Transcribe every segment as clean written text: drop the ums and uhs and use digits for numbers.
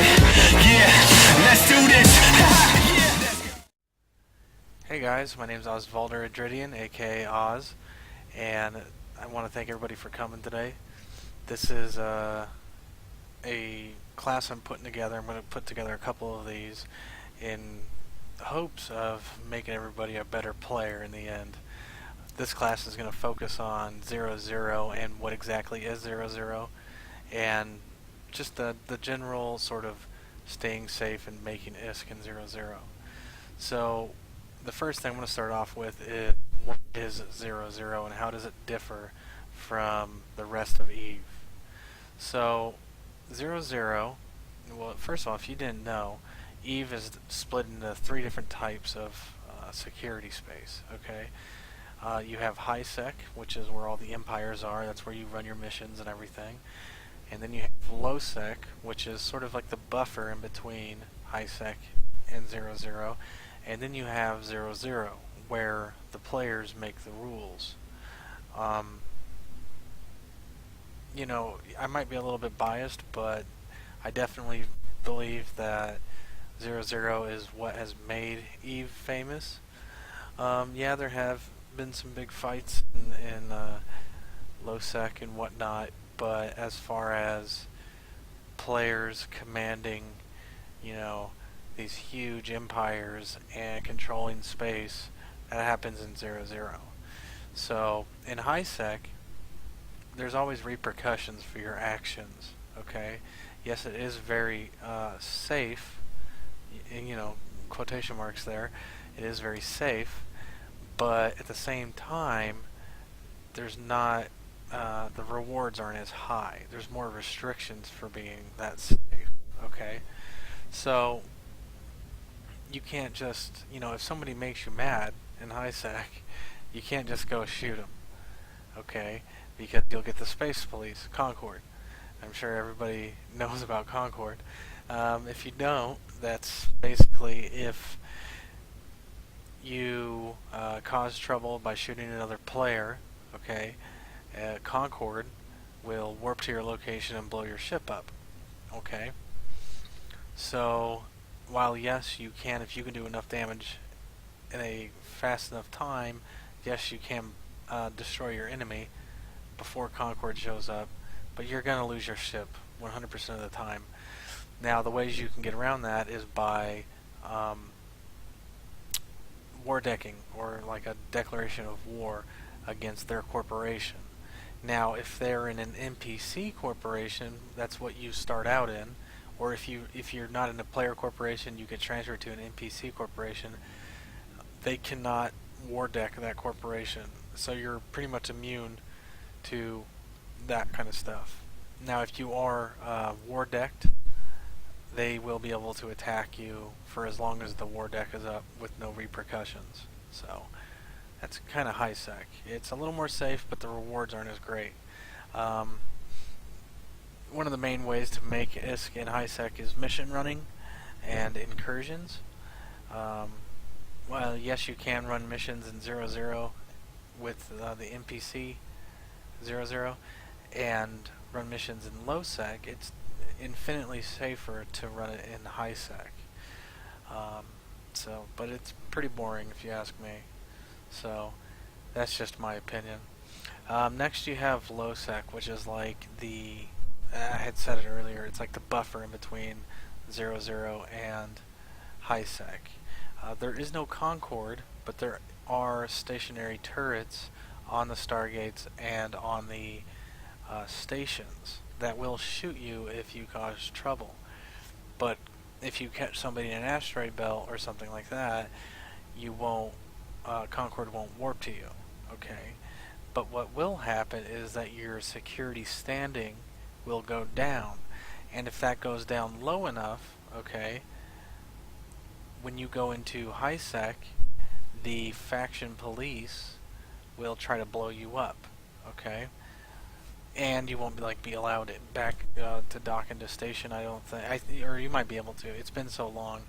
Yeah, let's do this. Hey guys, my name is Osvaldr Adridian, aka Oz, and I want to thank everybody for coming today. This is a class I'm putting together. I'm going to put together a couple of these in hopes of making everybody a better player in the end. This class is going to focus on 0-0 and what exactly is 0-0, and just the general sort of staying safe and making ISK in 0-0. So the first thing I'm going to start off with is what is 0-0 and how does it differ from the rest of EVE. So 0-0, well, first of all, if you didn't know, EVE is split into three different types of security space. Okay, you have high sec, which is where all the empires are. That's where you run your missions and everything. And then you have low sec, which is sort of like the buffer in between high sec and 0-0. And then you have 0-0, where the players make the rules. You know, I might be a little bit biased, but I definitely believe that 0-0 is what has made EVE famous. Yeah, there have been some big fights in low sec and whatnot, but as far as players commanding, you know, these huge empires and controlling space, that happens in 0-0. So in high sec, there's always repercussions for your actions. Okay, yes, it is very safe. You know, quotation marks there. It is very safe, but at the same time, there's not the rewards aren't as high. There's more restrictions for being that safe. Okay, so you can't just, you know, if somebody makes you mad in high sec, you can't just go shoot them. Okay, because you'll get the space police, Concord. I'm sure everybody knows about Concord. If you don't, that's basically if you cause trouble by shooting another player, okay, Concord will warp to your location and blow your ship up. Okay, so while yes, you can, if you can do enough damage in a fast enough time, yes, you can destroy your enemy before Concord shows up, but you're going to lose your ship 100% of the time. Now, the ways you can get around that is by war decking, or like a declaration of war against their corporation. Now, if they're in an NPC corporation, that's what you start out in, or if you're not in a player corporation, you get transferred to an NPC corporation. They cannot war deck that corporation, so you're pretty much immune to that kind of stuff. Now, if you are war decked, they will be able to attack you for as long as the war deck is up with no repercussions. So that's kind of high sec. It's a little more safe, but the rewards aren't as great. One of the main ways to make ISK in high sec is mission running and incursions. Well, yes, you can run missions in 0-0 with the NPC 0-0 and run missions in low sec. It's infinitely safer to run it in high sec. But it's pretty boring if you ask me. So that's just my opinion. Next you have low sec, which is like I had said it earlier, it's like the buffer in between 0-0 and high sec. There is no Concord, but there are stationary turrets on the stargates and on the stations that will shoot you if you cause trouble. But if you catch somebody in an asteroid belt or something like that, you won't, Concord won't warp to you. Okay, but what will happen is that your security standing will go down, and if that goes down low enough, okay, when you go into high sec, the faction police will try to blow you up. Okay, and you won't be allowed it back to dock into station. I don't think, or you might be able to. It's been so long.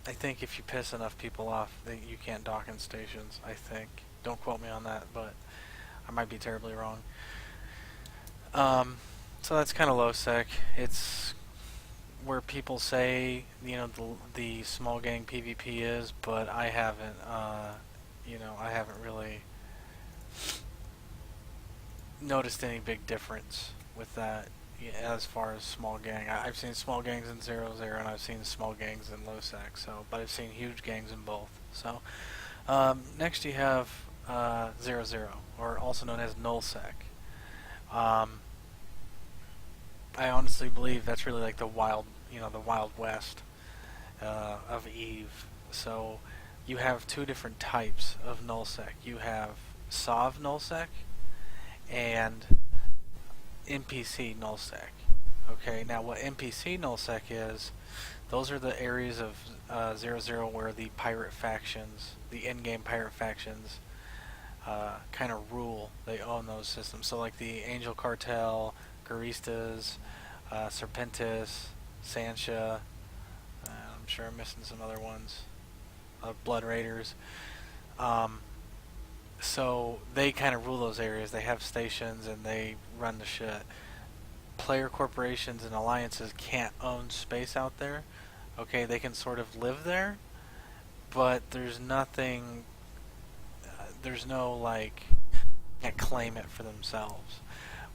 I think if you piss enough people off, you can't dock in stations. I think. Don't quote me on that, but I might be terribly wrong. So that's kind of low sec. It's where people say the small gang PvP is, but I haven't I haven't really noticed any big difference with that as far as small gang. I've seen small gangs in 0-0 and I've seen small gangs in low sec. So, but I've seen huge gangs in both. So next you have 0-0, or also known as null sec. Um, I honestly believe that's really like the wild west of Eve. So you have two different types of nullsec. You have Sov nullsec and NPC nullsec. Okay, now what NPC nullsec is, those are the areas of 0-0 where the pirate factions, the in-game pirate factions, kind of rule. They own those systems. So like the Angel Cartel, Garistas, Serpentis, Sancha, I'm sure I'm missing some other ones. Blood Raiders. Um, so they kind of rule those areas. They have stations and they run the shit. Player corporations and alliances can't own space out there. Okay, they can sort of live there, but there's nothing. There's no like can't claim it for themselves.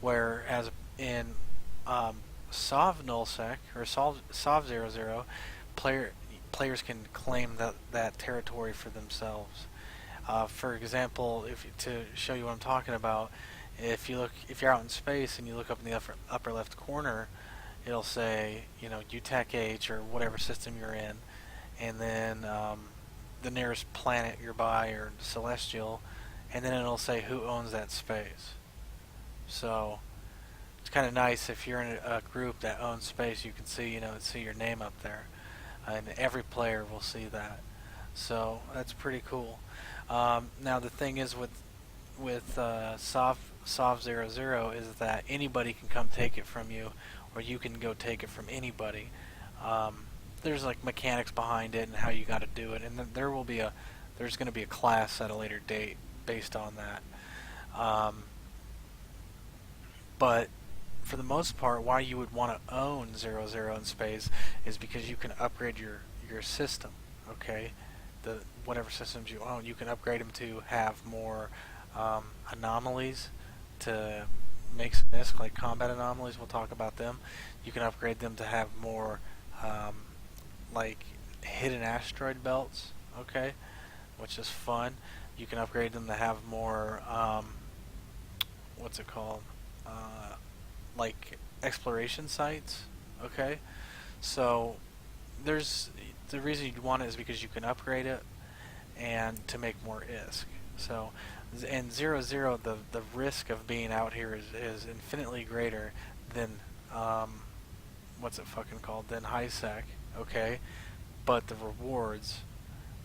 Whereas in Sov nullsec or Sov 0-0, players can claim that territory for themselves. For example, if to show you what I'm talking about, if you're out in space and you look up in the upper left corner, it'll say UTAC H or whatever system you're in, and then the nearest planet you're by or celestial, and then it'll say who owns that space. So it's kind of nice if you're in a group that owns space, you can see your name up there, and every player will see that. So that's pretty cool. Now the thing is with Sov 0-0 is that anybody can come take it from you, or you can go take it from anybody. There's like mechanics behind it and how you got to do it, and there's going to be a class at a later date based on that. But for the most part, why you would want to own 0-0 in space is because you can upgrade your system. Okay, whatever systems you own, you can upgrade them to have more anomalies to make some risk, like combat anomalies. We'll talk about them. You can upgrade them to have more like hidden asteroid belts. Okay, which is fun. You can upgrade them to have more what's it called? Like exploration sites. Okay, so there's the reason you'd want it is because you can upgrade it and to make more ISK. So in 0-0, the risk of being out here is infinitely greater than what's it fucking called, than high sec. Okay, but the rewards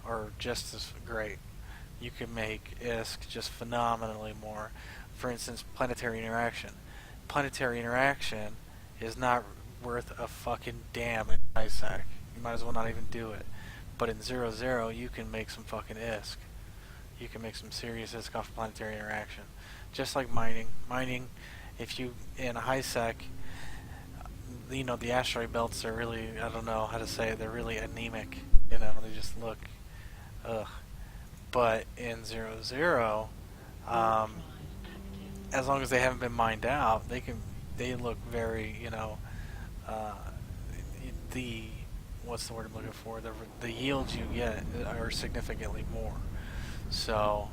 are just as great. You can make ISK just phenomenally more. For instance, planetary interaction. Planetary interaction is not worth a fucking damn in ISAC. You might as well not even do it. But in 0-0, you can make some fucking ISK. You can make some serious ISK off planetary interaction. Just like mining. Mining, if you, in a high sec, the asteroid belts are really, I don't know how to say it, they're really anemic. They just look, ugh. But in 0-0, as long as they haven't been mined out, they look very, the what's the word I'm looking for? The yields you get are significantly more. So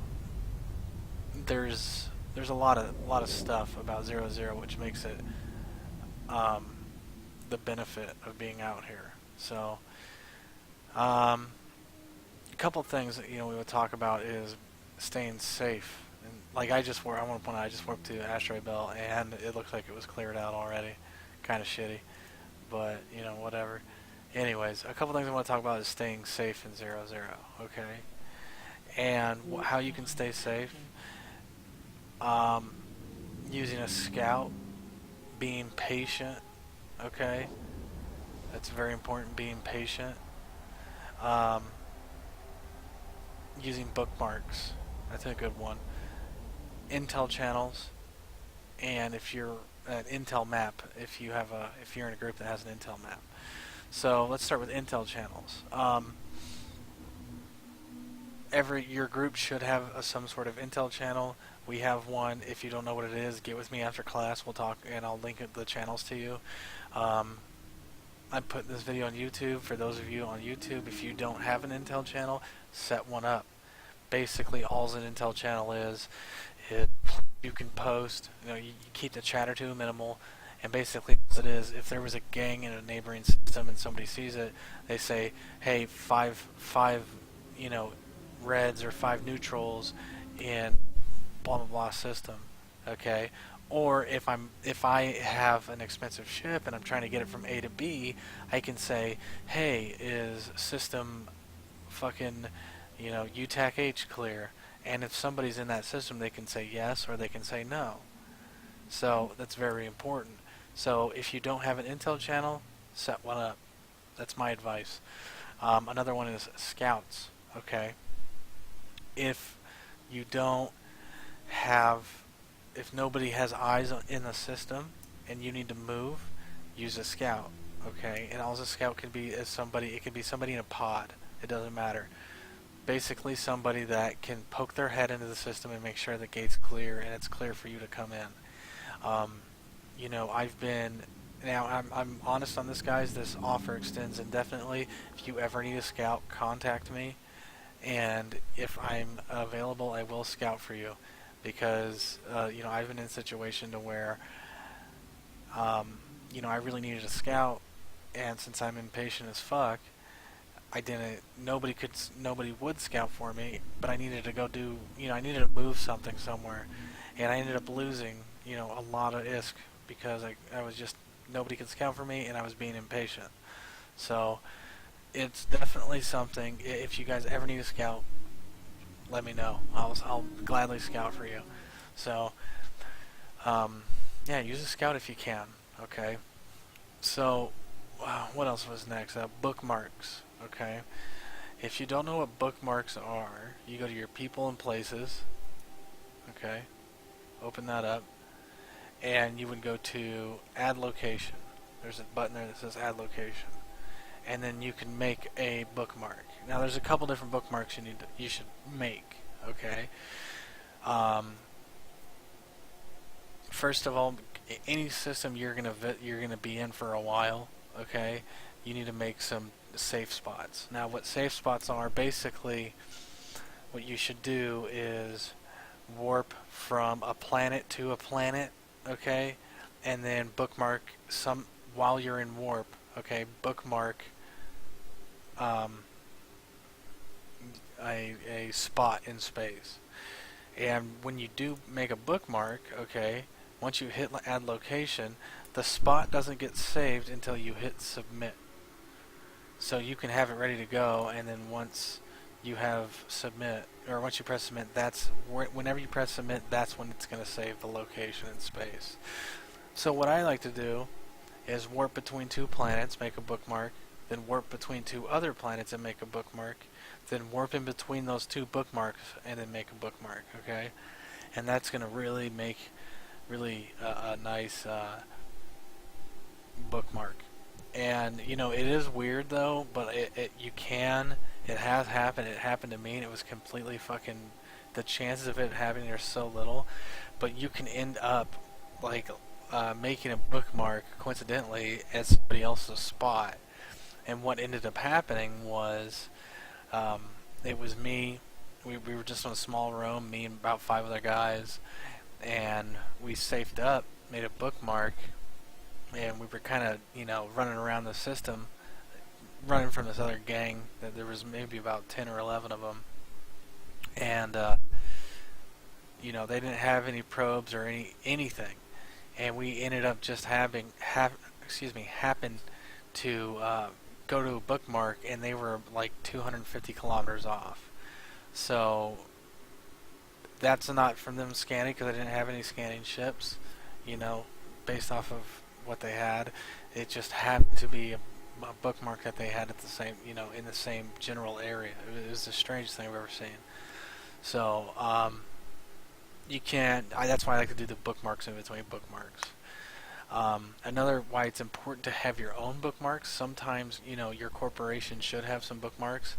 there's a lot of stuff about 0-0 which makes it the benefit of being out here. So a couple of things that we would talk about is staying safe. And like I want to point out, I just warped to Asteroid Belt and it looks like it was cleared out already. Kind of shitty, but whatever. Anyways, a couple things I want to talk about is staying safe in 0-0. Okay, and how you can stay safe. Using a scout, being patient. Okay, that's very important. Being patient. Using bookmarks. That's a good one. Intel channels, and if you're an Intel map if you're in a group that has an Intel map. So let's start with Intel channels. Your group should have some sort of Intel channel. We have one. If you don't know what it is, get with me after class. We'll talk, and I'll link the channels to you. I put this video on YouTube. For those of you on YouTube, if you don't have an Intel channel, set one up. Basically, all an Intel channel is you can post. You keep the chatter to a minimal, and basically what it is, if there was a gang in a neighboring system and somebody sees it, they say, "Hey, five, reds or 5 neutrals in blah blah blah system." Okay. Or if I have an expensive ship and I'm trying to get it from A to B, I can say, "Hey, is system fucking UTAC H clear?" And if somebody's in that system, they can say yes or they can say no. So that's very important. So if you don't have an Intel channel, set one up. That's my advice. Another one is scouts. Okay. If you don't have if nobody has eyes in the system and you need to move, use a scout, okay? And all a scout can be is somebody. It can be somebody in a pod. It doesn't matter. Basically, somebody that can poke their head into the system and make sure the gate's clear and it's clear for you to come in. I've been. Now, I'm honest on this, guys. This offer extends indefinitely. If you ever need a scout, contact me, and if I'm available, I will scout for you. Because I've been in a situation to where I really needed a scout, and since I'm impatient as fuck, nobody would scout for me, but I needed to go do I needed to move something somewhere, and I ended up losing a lot of ISK because I was just nobody could scout for me, and I was being impatient. So it's definitely something. If you guys ever need a scout, let me know. I'll gladly scout for you. So, yeah, use a scout if you can. Okay. So, what else was next? Bookmarks. Okay. If you don't know what bookmarks are, you go to your people and places. Okay. Open that up, and you would go to add location. There's a button there that says add location, and then you can make a bookmark. Now, there's a couple different bookmarks you should make. Okay. First of all, any system you're gonna be in for a while. Okay. You need to make some safe spots. Now, what safe spots are, basically, what you should do is warp from a planet to a planet. Okay, and then bookmark while you're in warp. Okay, bookmark. A spot in space, and when you do make a bookmark, okay, once you hit add location, the spot doesn't get saved until you hit submit. So you can have it ready to go, and then once you have submit, or once you press submit, whenever you press submit, that's when it's going to save the location in space. So what I like to do is warp between 2 planets, make a bookmark, then warp between 2 other planets and make a bookmark, then warp in between those 2 bookmarks and then make a bookmark, okay? And that's going to really make a nice bookmark. And it is weird though, but it has happened. It happened to me, and it was completely fucking. The chances of it happening are so little, but you can end up making a bookmark coincidentally at somebody else's spot. And what ended up happening was, it was me. We were just in a small room, me and about 5 other guys, and we safed up, made a bookmark, and we were kind of, running around the system, running from this other gang. That there was maybe about 10 or 11 of them, and they didn't have any probes or anything, and we ended up just happened to go to a bookmark, and they were like 250 kilometers off. So that's not from them scanning, because I didn't have any scanning ships, based off of what they had. It just happened to be a bookmark that they had at the same, in the same general area. It was the strangest thing I've ever seen. So you can't. That's why I like to do the bookmarks in between bookmarks. Another why it's important to have your own bookmarks. Sometimes your corporation should have some bookmarks.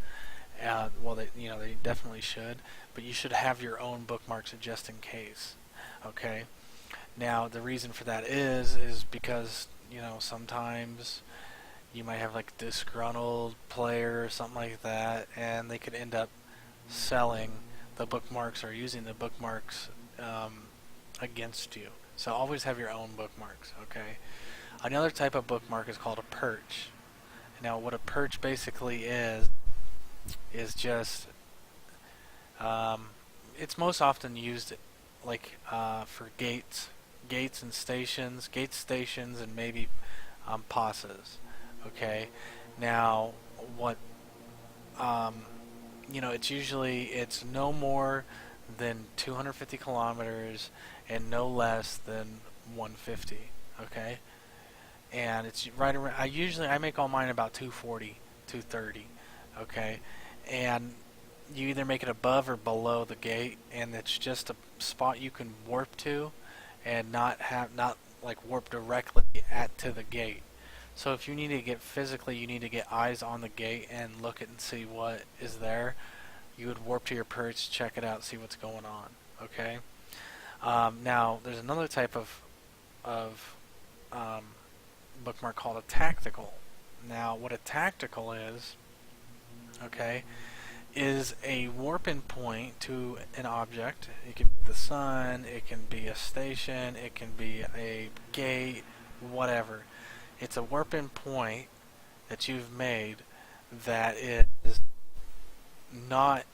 Well, they definitely should, but you should have your own bookmarks just in case. Okay. Now the reason for that is because sometimes you might have like a disgruntled player or something like that, and they could end up selling the bookmarks or using the bookmarks against you. So always have your own bookmarks, okay? Another type of bookmark is called a perch. Now what a perch basically is just it's most often used like for gates and stations, and maybe passes. Okay, now what it's no more than 250 kilometers and no less than 150. Okay, and it's right around. I make all mine about 240, 230. Okay, and you either make it above or below the gate, and it's just a spot you can warp to, and not like warp directly to the gate. So if you need to get physically, you need to get eyes on the gate and look at and see what is there. You would warp to your perch, check it out, see what's going on. Okay. Now there's another type of bookmark called a tactical. Now what a tactical is, okay, is a warping point to an object. It can be the sun, it can be a station, it can be a gate, whatever. It's a warping point that you've made that is not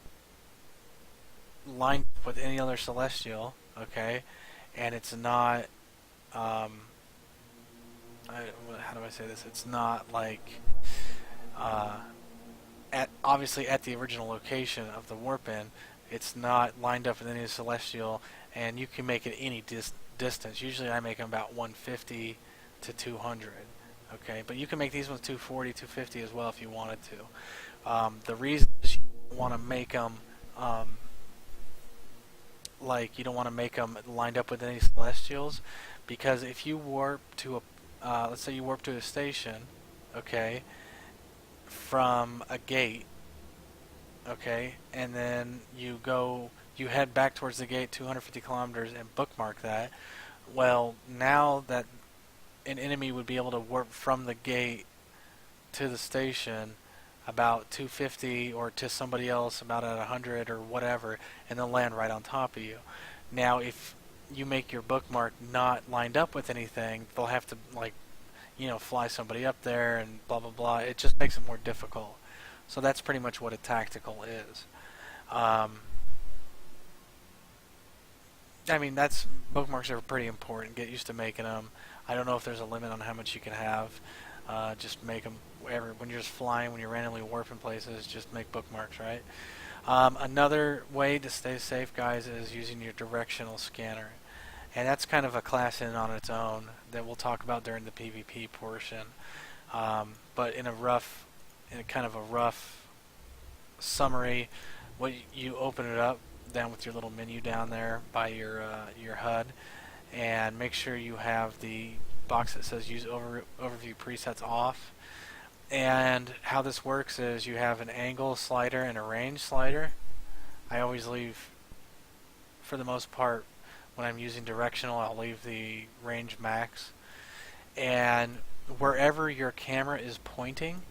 lined up with any other celestial, okay, and it's not how do I say this? It's not like obviously at the original location of the warp-in. It's not lined up with any celestial, and you can make it any distance. Usually I make them about 150 to 200. Okay, but you can make these ones 240, 250 as well if you wanted to. The reason is you don't want to make them you don't want to make them lined up with any celestials, because if you warp to a let's say you warp to a station, okay, from a gate, okay, and then you head back towards the gate 250 kilometers and bookmark that. Well, now that an enemy would be able to warp from the gate to the station about 250 or to somebody else about at 100 or whatever, and they'll land right on top of you. Now if you make your bookmark not lined up with anything, they'll have to fly somebody up there and blah blah blah. It just makes it more difficult. So that's pretty much what a tactical is. That's bookmarks are pretty important. Get used to making them. I don't know if there's a limit on how much you can have. Just make them wherever. When you're just flying, when you're randomly warping places, just make bookmarks, right? Another way to stay safe, guys, is using your directional scanner. And that's kind of a class in on its own that we'll talk about during the PvP portion. But in kind of a rough summary, you open it up down with your little menu down there by your HUD, and make sure you have the box that says use overview presets off. And how this works is you have an angle slider and a range slider. I always leave, for the most part, when I'm using directional, I'll leave the range max. And wherever your camera is pointing,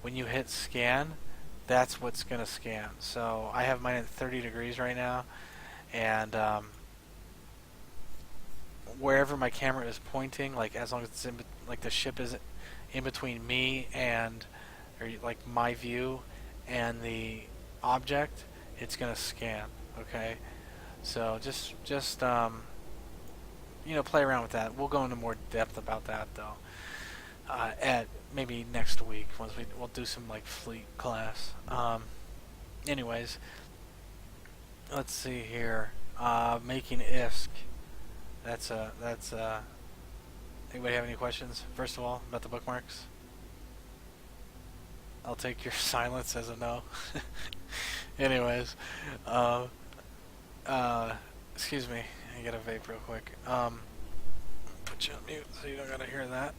when you hit scan, that's what's going to scan. So I have mine at 30 degrees right now, and wherever my camera is pointing, like as long as it's like the ship is in between me and, or like my view and the object, it's going to scan. Okay, so just play around with that. We'll go into more depth about that though at maybe next week once we'll do some like fleet class. Anyways, let's see here. Making ISK. That's anybody have any questions, first of all, about the bookmarks? I'll take your silence as a no. Anyways, excuse me, I get a vape real quick. put you on mute so you don't gotta hear that.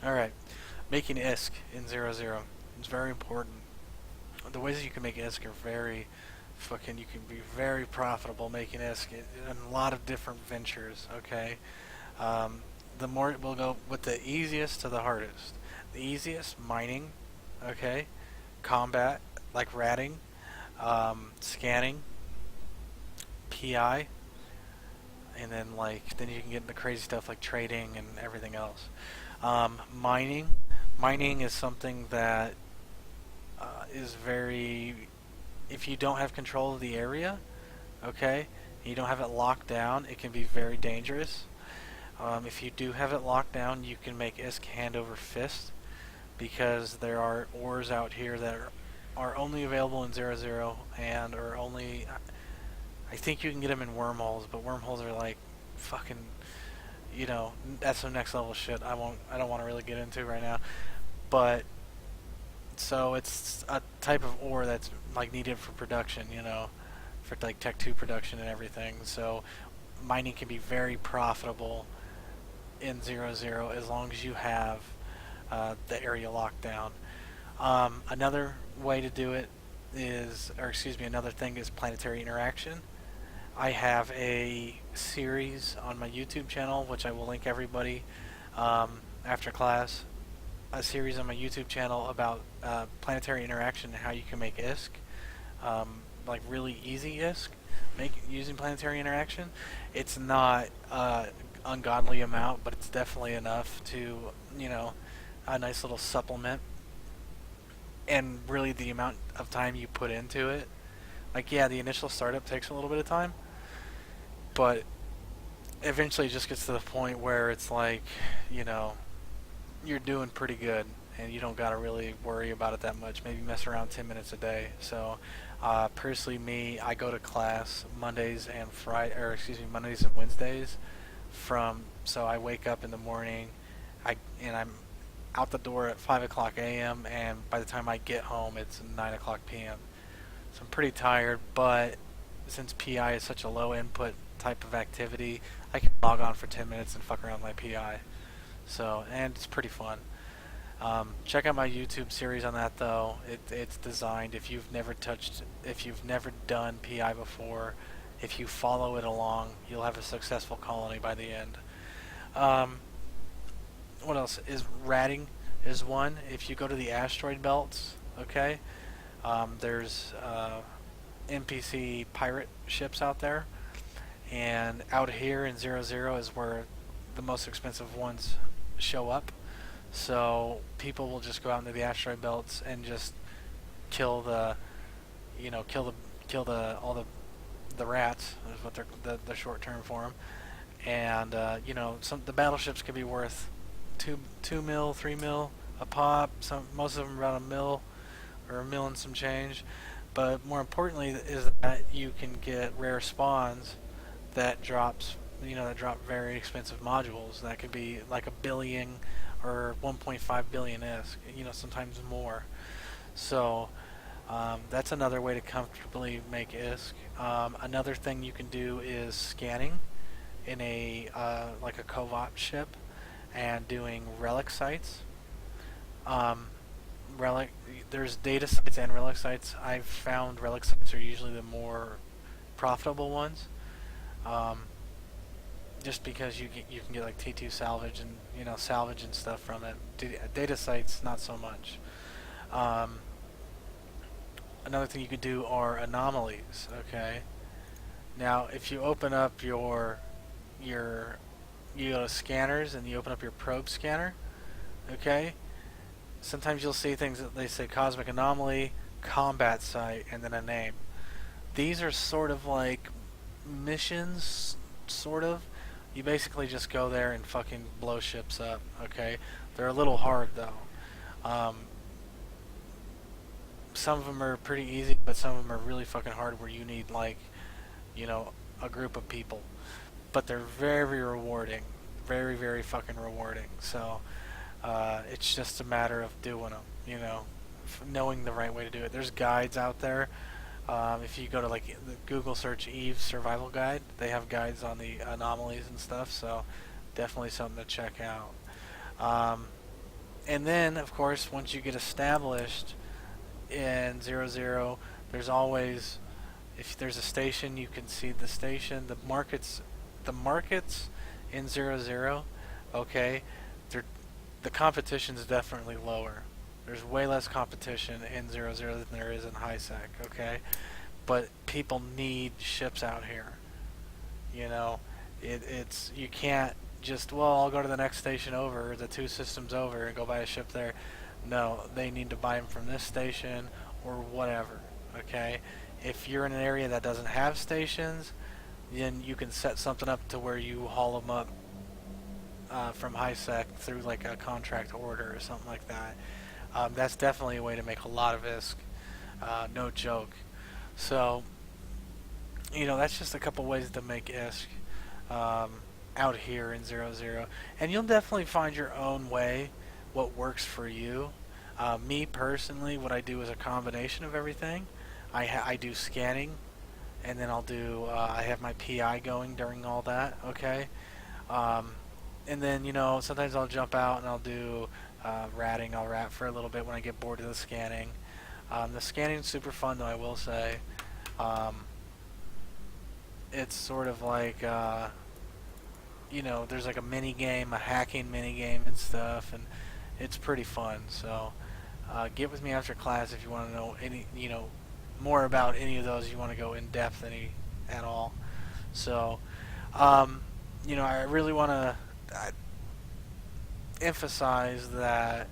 Alright, making ISK in 00. It's very important. The ways that you can make ISK are very fucking, you can be very profitable making ISK in a lot of different ventures, okay? The more, we'll go with the easiest to the hardest. The easiest, mining, okay? Combat, like ratting, scanning, PI, and then then you can get into crazy stuff like trading and everything else. Mining, mining is something that is very, if you don't have control of the area, okay, you don't have it locked down, it can be very dangerous. If you do have it locked down, you can make ISK hand over fist, because there are ores out here that are only available in 00 and are only, I think you can get them in wormholes, but wormholes are like fucking, that's some next level shit I don't want to really get into right now. But so it's a type of ore that's like needed for production, for like Tech 2 production and everything. So mining can be very profitable in 00 as long as you have the area locked down. Another way to do it is, or excuse me, another thing is planetary interaction. I have a series on my YouTube channel, which I will link everybody after class. A series on my YouTube channel about planetary interaction and how you can make ISK, like really easy ISK, using planetary interaction. It's not ungodly amount, but it's definitely enough to, a nice little supplement. And really, the amount of time you put into it, like, yeah, the initial startup takes a little bit of time, but eventually it just gets to the point where it's like, you're doing pretty good and you don't got to really worry about it that much. Maybe mess around 10 minutes a day. So personally, me, I go to class Mondays and Mondays and Wednesdays so I wake up in the morning, and I'm out the door at 5 o'clock a.m. and by the time I get home it's 9 o'clock p.m. So I'm pretty tired, but since PI is such a low input type of activity, I can log on for 10 minutes and fuck around my PI. So, and it's pretty fun. Check out my YouTube series on that though. It's designed, if you've never done PI before, if you follow it along, you'll have a successful colony by the end. What else? Ratting is one. If you go to the asteroid belts, okay, there's NPC pirate ships out there, and out here in 00 is where the most expensive ones show up. So people will just go out into the asteroid belts and just kill all the rats, is what they're the short term for them. And the battleships could be worth 2 mil, 3 mil a pop. Most of them about a mil or a mil and some change. But more importantly is that you can get rare spawns that drop very expensive modules. That could be like 1 billion or 1.5 billion ISK, sometimes more. So that's another way to comfortably make ISK. Another thing you can do is scanning in a like a Covot ship and doing relic sites. There's data sites and relic sites. I've found relic sites are usually the more profitable ones, just because you can get like T2 salvage and salvage and stuff from it. Data sites not so much. Another thing you could do are anomalies. Okay, now if you open up you go to scanners and you open up your probe scanner, okay, sometimes you'll see things that they say cosmic anomaly, combat site, and then a name. These are sort of like missions, sort of. You basically just go there and fucking blow ships up, okay? They're a little hard though. Some of them are pretty easy, but some of them are really fucking hard where you need like, a group of people. But they're very rewarding. Very, very fucking rewarding. So, it's just a matter of doing them, knowing the right way to do it. There's guides out there. If you go to like the Google search Eve survival guide, they have guides on the anomalies and stuff. So definitely something to check out. Um, and then, of course, once you get established in 00, there's always, if there's a station, you can see the station. The markets in 00, okay, the competition is definitely lower. There's way less competition in 00 than there is in high sec, okay? But people need ships out here. You know, it's you can't just, well, I'll go to the next station over, the two systems over, and go buy a ship there. No, they need to buy them from this station or whatever. Okay, if you're in an area that doesn't have stations, then you can set something up to where you haul them up from high sec through like a contract order or something like that. That's definitely a way to make a lot of ISK. No joke. So, that's just a couple ways to make ISK out here in 00. And you'll definitely find your own way, what works for you. Me personally, what I do is a combination of everything. I do scanning, and then I have my PI going during all that, okay? And then, sometimes I'll jump out and I'll do ratting. I'll rat for a little bit when I get bored of the scanning. The scanning is super fun, though, I will say. It's sort of like, there's like a mini game, a hacking mini game and stuff, and it's pretty fun. So get with me after class if you want to know more about any of those. You want to go in depth at all. So, I really want to emphasize that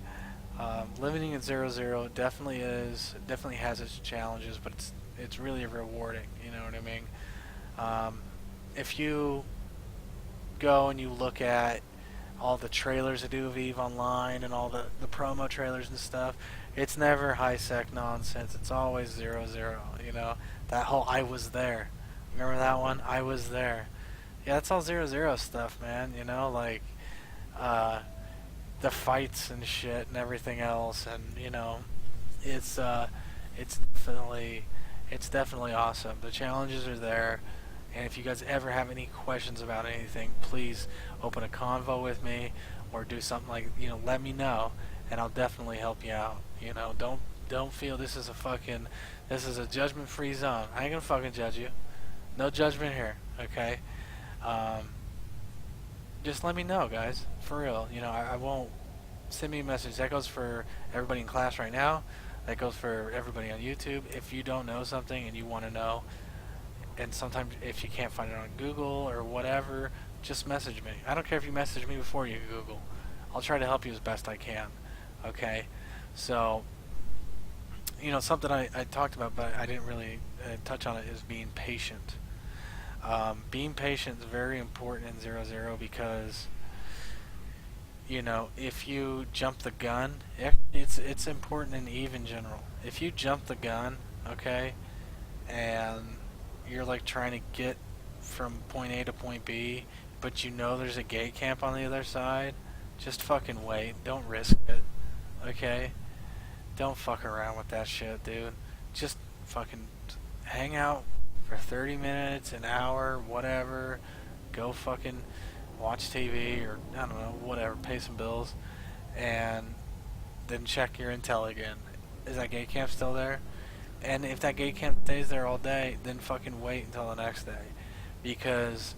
living in 00 definitely has its challenges, but it's really rewarding. You know what I mean? If you go and you look at all the trailers that do of EVE Online and all the promo trailers and stuff, it's never high sec nonsense. It's always 00. That whole "I was there." Remember that one? I was there. Yeah, that's all 00 stuff, man. Like the fights and shit and everything else, and it's definitely awesome. The challenges are there. And if you guys ever have any questions about anything, please open a convo with me or do something like, let me know, and I'll definitely help you out. Don't feel this is a judgment-free zone. I ain't gonna fucking judge you. No judgment here, okay? Just let me know, guys. For real. I won't send me a message. That goes for everybody in class right now. That goes for everybody on YouTube. If you don't know something and you want to know, and sometimes if you can't find it on Google or whatever, just message me. I don't care if you message me before you Google. I'll try to help you as best I can. Okay? So, something I talked about but I didn't really touch on it is being patient. Being patient is very important in 00 because, if you jump the gun, it's important in EVE in general. If you jump the gun, okay, and you're like trying to get from point A to point B, but there's a gate camp on the other side, just fucking wait. Don't risk it, okay? Don't fuck around with that shit, dude. Just fucking hang out for 30 minutes, an hour, whatever. Go fucking watch TV or, I don't know, whatever, pay some bills, and then check your intel again. Is that gate camp still there? And if that gate camp stays there all day, then fucking wait until the next day. Because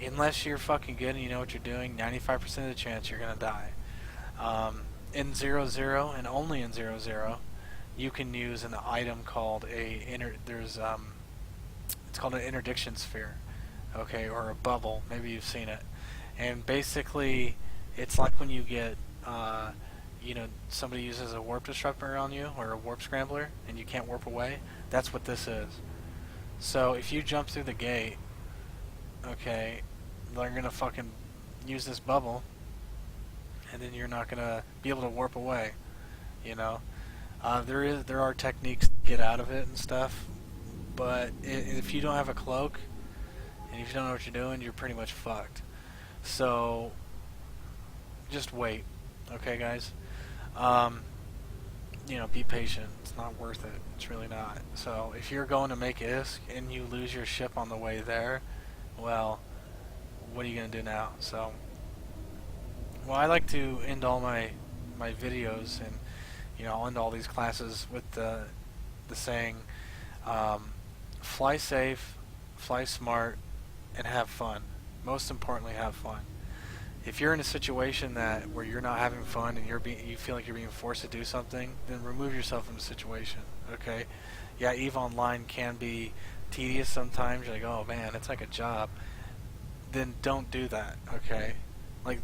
unless you're fucking good and you know what you're doing, 95% of the chance you're going to die. In 00, and only in 00, you can use an item called it's called an interdiction sphere. Okay, or a bubble. Maybe you've seen it. And basically, it's like when you get somebody uses a warp disruptor on you or a warp scrambler and you can't warp away. That's what this is. So if you jump through the gate, okay, they're gonna fucking use this bubble, and then you're not gonna be able to warp away. There are techniques to get out of it and stuff, but if you don't have a cloak and if you don't know what you're doing, you're pretty much fucked. So just wait. Okay, guys. be patient. It's not worth it. It's really not. So if you're going to make ISK and you lose your ship on the way there, well, what are you going to do now? So, well, I like to end all my videos, and I'll end all these classes with the saying, fly safe, fly smart, and have fun. Most importantly, have fun. If you're in a situation where you're not having fun and you feel like you're being forced to do something, then remove yourself from the situation. Okay? Yeah, EVE Online can be tedious sometimes. You're like, oh man, it's like a job. Then don't do that. Okay? Like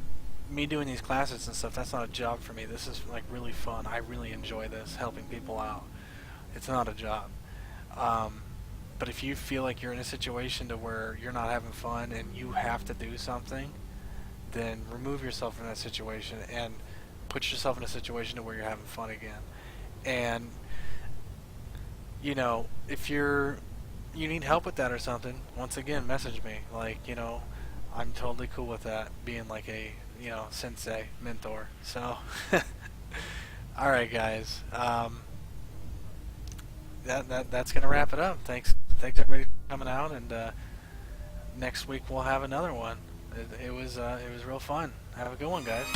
me doing these classes and stuff, that's not a job for me. This is like really fun. I really enjoy this, helping people out. It's not a job. But if you feel like you're in a situation to where you're not having fun and you have to do something, then remove yourself from that situation and put yourself in a situation to where you're having fun again. And if you need help with that or something, once again, message me. Like, I'm totally cool with that, being like a sensei, mentor. So all right, guys. That's gonna wrap it up. Thanks everybody for coming out, and next week we'll have another one. It was real fun. Have a good one, guys.